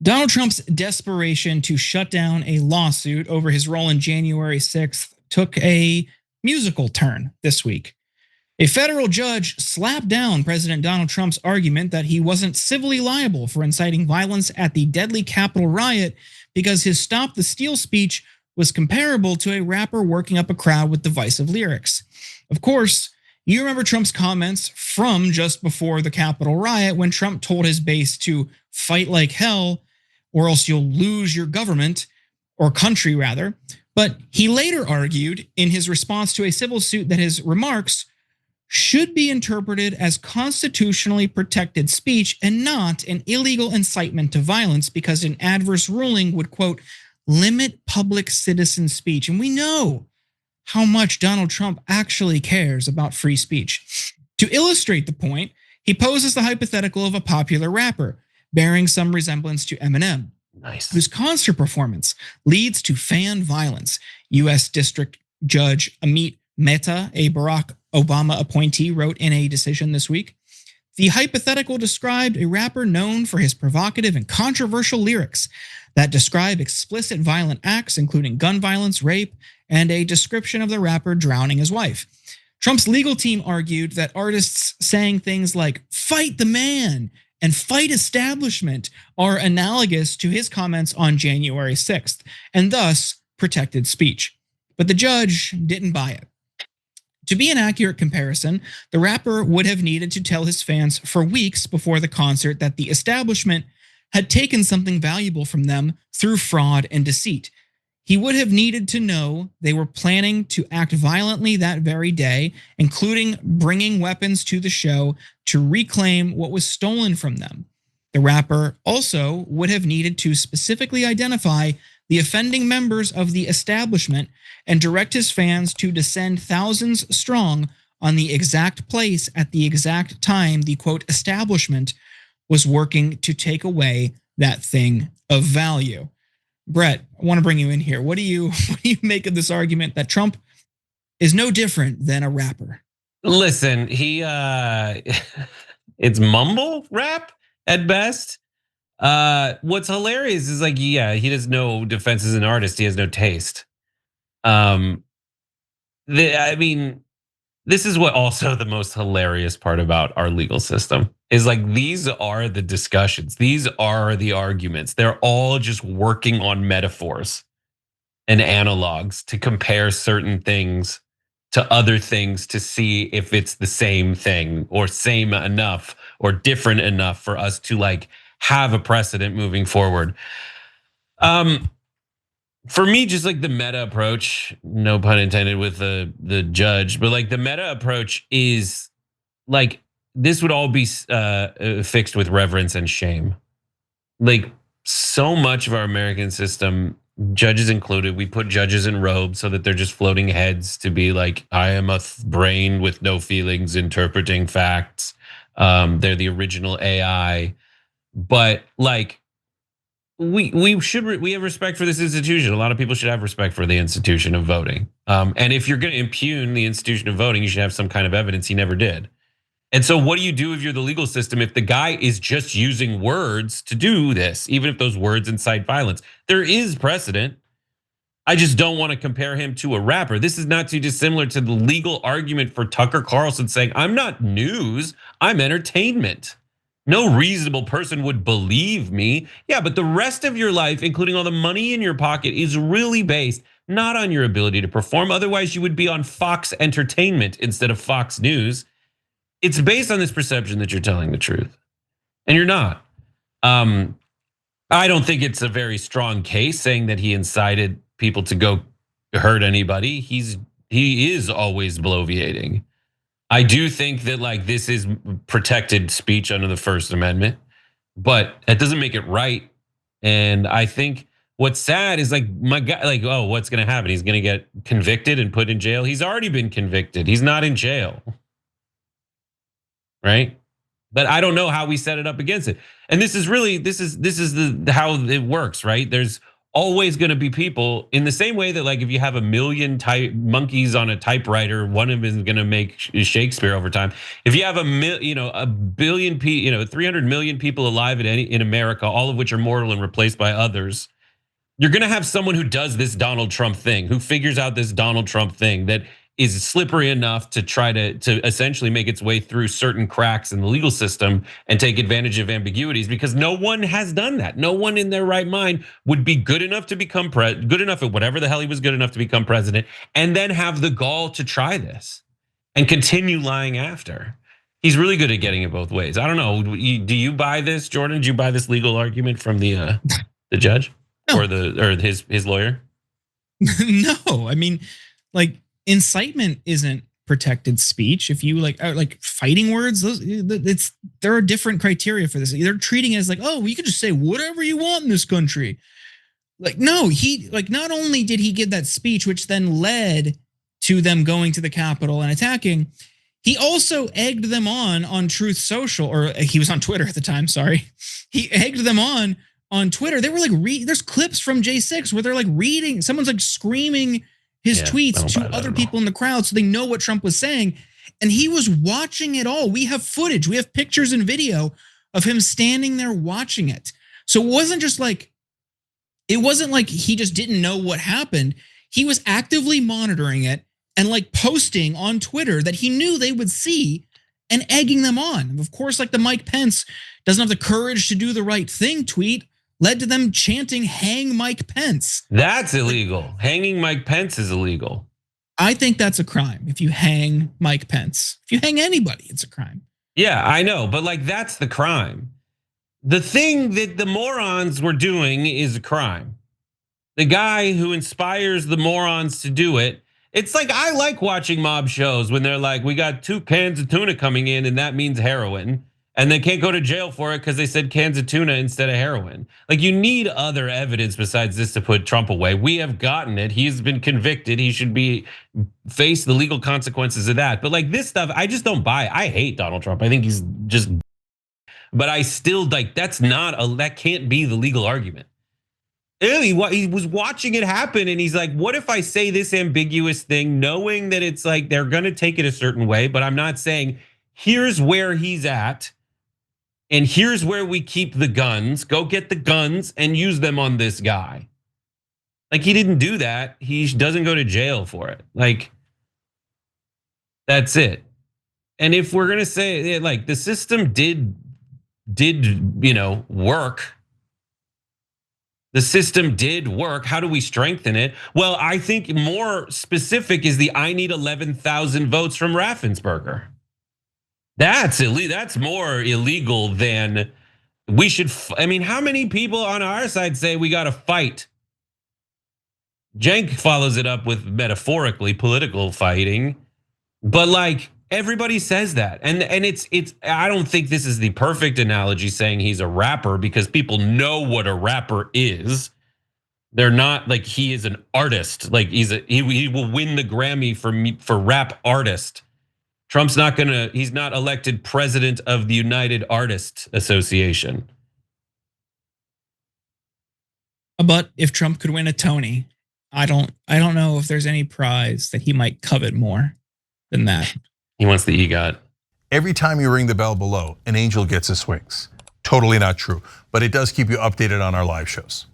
Donald Trump's desperation to shut down a lawsuit over his role in January 6th took a musical turn this week. A federal judge slapped down President Donald Trump's argument that he wasn't civilly liable for inciting violence at the deadly Capitol riot because his Stop the Steal speech was comparable to a rapper working up a crowd with divisive lyrics. Of course, you remember Trump's comments from just before the Capitol riot when Trump told his base to fight like hell or else you'll lose your government, or country rather. But he later argued in his response to a civil suit that his remarks should be interpreted as constitutionally protected speech and not an illegal incitement to violence because an adverse ruling would, quote, limit public citizen speech. And we know how much Donald Trump actually cares about free speech. To illustrate the point, he poses the hypothetical of a popular rapper bearing some resemblance to Eminem, whose concert performance leads to fan violence. U.S. District Judge Amit Mehta, a Barack Obama appointee, wrote in a decision this week. The hypothetical described a rapper known for his provocative and controversial lyrics that describe explicit violent acts, including gun violence, rape, and a description of the rapper drowning his wife. Trump's legal team argued that artists saying things like "fight the man" and "fight establishment" are analogous to his comments on January 6th, and thus protected speech. But the judge didn't buy it. To be an accurate comparison, the rapper would have needed to tell his fans for weeks before the concert that the establishment had taken something valuable from them through fraud and deceit. He would have needed to know they were planning to act violently that very day, including bringing weapons to the show to reclaim what was stolen from them. The rapper also would have needed to specifically identify the offending members of the establishment and direct his fans to descend thousands strong on the exact place at the exact time the, quote, establishment was working to take away that thing of value. Brett, I want to bring you in here. What do you make of this argument that Trump is no different than a rapper? Listen, it's mumble rap at best. What's hilarious is like, yeah, he has no defense as an artist. He has no taste. I mean, this is what also the most hilarious part about our legal system is like, these are the discussions. These are the arguments. They're all just working on metaphors and analogs to compare certain things to other things to see if it's the same thing or same enough or different enough for us to like have a precedent moving forward. For me, just like the meta approach, no pun intended with the judge, but like the meta approach is like, this would all be fixed with reverence and shame. Like so much of our American system, judges included, we put judges in robes so that they're just floating heads to be like, I am a brain with no feelings interpreting facts. They're the original AI. But like, we have respect for this institution. A lot of people should have respect for the institution of voting. And if you're going to impugn the institution of voting, you should have some kind of evidence he never did. And so what do you do if you're the legal system if the guy is just using words to do this, even if those words incite violence? There is precedent. I just don't want to compare him to a rapper. This is not too dissimilar to the legal argument for Tucker Carlson saying, I'm not news, I'm entertainment. No reasonable person would believe me. Yeah, but the rest of your life, including all the money in your pocket, is really based not on your ability to perform. Otherwise, you would be on Fox Entertainment instead of Fox News. It's based on this perception that you're telling the truth, and you're not. I don't think it's a very strong case saying that he incited people to go hurt anybody. He is always bloviating. I do think that like this is protected speech under the First Amendment, but that doesn't make it right. And I think what's sad is like my guy, like, oh, what's gonna happen? He's gonna get convicted and put in jail. He's already been convicted. He's not in jail. Right? But I don't know how we set it up against it. And this is how it works, right? There's always going to be people in the same way that like if you have a million monkeys on a typewriter, one of them is going to make Shakespeare over time. If you have a billion 300 million people alive in America, all of which are mortal and replaced by others, you're going to have someone who does this Donald Trump thing, who figures out this Donald Trump thing that is slippery enough to try to essentially make its way through certain cracks in the legal system and take advantage of ambiguities, because no one has done that. No one in their right mind would be good enough to become good enough at whatever the hell he was good enough to become president, and then have the gall to try this and continue lying after. He's really good at getting it both ways. I don't know. Do you buy this, Jordan? Do you buy this legal argument from the judge? No. Or his lawyer? No, I mean, like, incitement isn't protected speech. If you like fighting words, there are different criteria for this. They're treating it as like, oh, you could just say whatever you want in this country. Like, no, he like not only did he give that speech, which then led to them going to the Capitol and attacking, he also egged them on Truth Social, or he was on Twitter at the time. Sorry, he egged them on Twitter. They were like, there's clips from J6 where they're like reading, someone's like screaming his tweets to other people in the crowd so they know what Trump was saying. And he was watching it all. We have footage, we have pictures and video of him standing there watching it. So it wasn't like he just didn't know what happened. He was actively monitoring it and like posting on Twitter that he knew they would see and egging them on. Of course, like the Mike Pence doesn't have the courage to do the right thing tweet led to them chanting, "Hang Mike Pence." That's illegal. Hanging Mike Pence is illegal. I think that's a crime if you hang Mike Pence. If you hang anybody, it's a crime. Yeah, I know, but like that's the crime. The thing that the morons were doing is a crime. The guy who inspires the morons to do it, it's like I like watching mob shows when they're like, we got 2 cans of tuna coming in and that means heroin. And they can't go to jail for it because they said cans of tuna instead of heroin. Like, you need other evidence besides this to put Trump away. We have gotten it. He's been convicted. He should face the legal consequences of that. But like this stuff, I just don't buy. I hate Donald Trump. I think he's just, but I still like, that can't be the legal argument. He was watching it happen and he's like, what if I say this ambiguous thing knowing that it's like they're gonna take it a certain way, but I'm not saying here's where he's at. And here's where we keep the guns. Go get the guns and use them on this guy. Like, he didn't do that. He doesn't go to jail for it. Like, that's it. And if we're gonna say like the system did work. The system did work. How do we strengthen it? Well, I think more specific is I need 11,000 votes from Raffensperger. That's illegal. That's more illegal than we should. I mean, how many people on our side say we got to fight? Cenk follows it up with metaphorically political fighting, but like everybody says that, and it's. I don't think this is the perfect analogy saying he's a rapper because people know what a rapper is. They're not like he is an artist. Like he will win the Grammy for rap artist. Trump's he's not elected president of the United Artists Association. But if Trump could win a Tony, I don't know if there's any prize that he might covet more than that. He wants the EGOT. Every time you ring the bell below, an angel gets his wings. Totally not true, but it does keep you updated on our live shows.